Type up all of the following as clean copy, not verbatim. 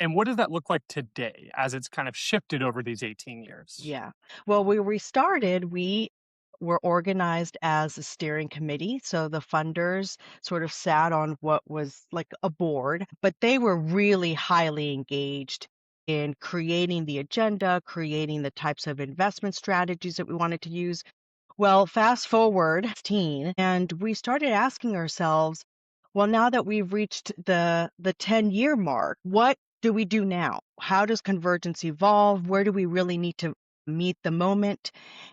And what does that look like today as it's kind of shifted over these 18 years? Yeah. Well, when we started, we were organized as a steering committee. So the funders sort of sat on what was like a board, but they were really highly engaged in creating the agenda, creating the types of investment strategies that we wanted to use. Well, fast forward 16, and we started asking ourselves, well, now that we've reached the 10-year mark, what do we do now? How does convergence evolve? Where do we really need to meet the moment?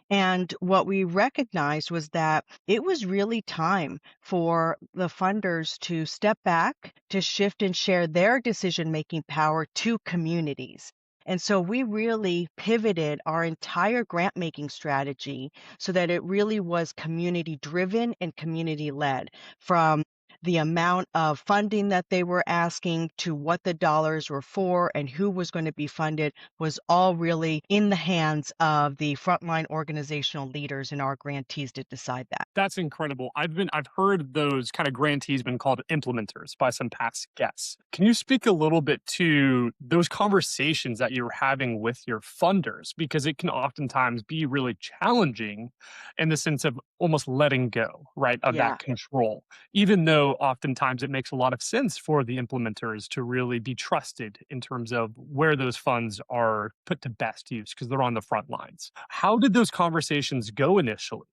And what we recognized was that it was really time for the funders to step back, to shift and share their decision-making power to communities. And so we really pivoted our entire grant making strategy so that it really was community driven and community led, from the amount of funding that they were asking to what the dollars were for and who was going to be funded was all really in the hands of the frontline organizational leaders and our grantees to decide that. That's incredible. I've heard those kind of grantees been called implementers by some past guests. Can you speak a little bit to those conversations that you're having with your funders? Because it can oftentimes be really challenging in the sense of almost letting go, right, of Yeah. that control. Even though oftentimes it makes a lot of sense for the implementers to really be trusted in terms of where those funds are put to best use because they're on the front lines. How did those conversations go initially?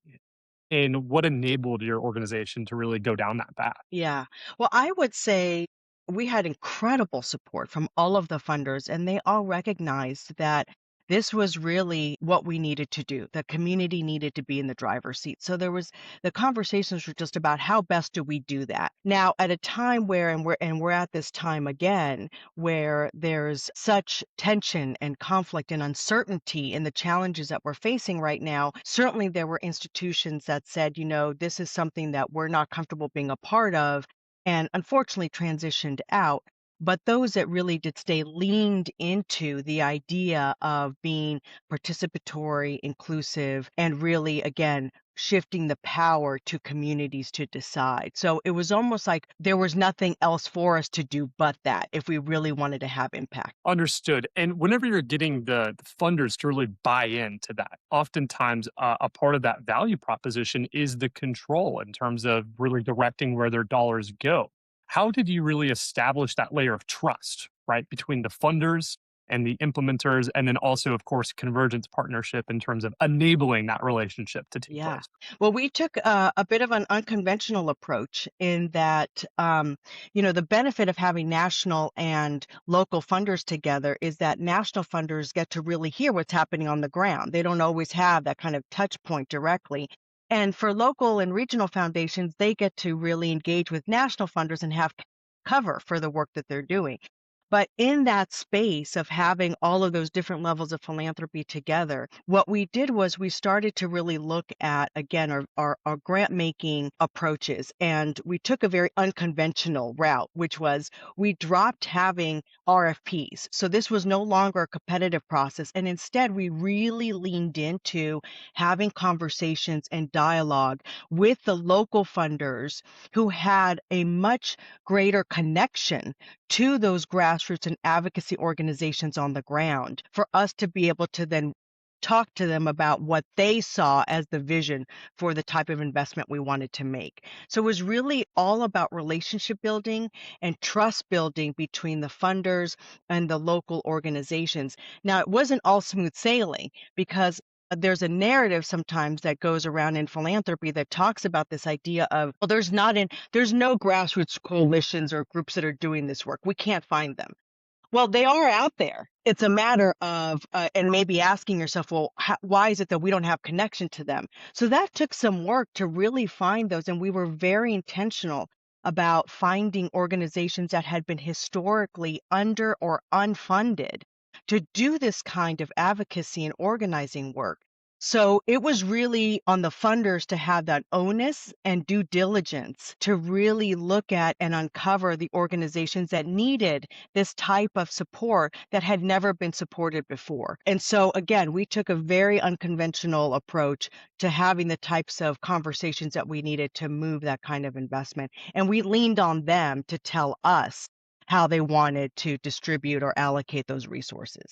And what enabled your organization to really go down that path? Yeah. Well, I would say we had incredible support from all of the funders, and they all recognized that this was really what we needed to do. The community needed to be in the driver's seat. So the conversations were just about how best do we do that. Now, at a time where and we're at this time again where there's such tension and conflict and uncertainty in the challenges that we're facing right now, certainly there were institutions that said, this is something that we're not comfortable being a part of, and unfortunately transitioned out. But those that really did stay leaned into the idea of being participatory, inclusive, and really, again, shifting the power to communities to decide. So it was almost like there was nothing else for us to do but that if we really wanted to have impact. Understood. And whenever you're getting the funders to really buy into that, oftentimes a part of that value proposition is the control in terms of really directing where their dollars go. How did you really establish that layer of trust, right, between the funders and the implementers, and then also, of course, convergence partnership in terms of enabling that relationship to take Yeah. place? Well, we took a bit of an unconventional approach in that, the benefit of having national and local funders together is that national funders get to really hear what's happening on the ground. They don't always have that kind of touch point directly. And for local and regional foundations, they get to really engage with national funders and have cover for the work that they're doing. But in that space of having all of those different levels of philanthropy together, what we did was we started to really look at, again, our grant making approaches. And we took a very unconventional route, which was we dropped having RFPs. So this was no longer a competitive process. And instead, we really leaned into having conversations and dialogue with the local funders who had a much greater connection to those grassroots and advocacy organizations on the ground for us to be able to then talk to them about what they saw as the vision for the type of investment we wanted to make. So it was really all about relationship building and trust building between the funders and the local organizations. Now, it wasn't all smooth sailing because there's a narrative sometimes that goes around in philanthropy that talks about this idea of, well, there's no grassroots coalitions or groups that are doing this work. We can't find them. Well, they are out there. It's a matter of, and maybe asking yourself, well, why is it that we don't have connection to them? So that took some work to really find those. And we were very intentional about finding organizations that had been historically under or unfunded to do this kind of advocacy and organizing work. So it was really on the funders to have that onus and due diligence to really look at and uncover the organizations that needed this type of support that had never been supported before. And so again, we took a very unconventional approach to having the types of conversations that we needed to move that kind of investment. And we leaned on them to tell us how they wanted to distribute or allocate those resources.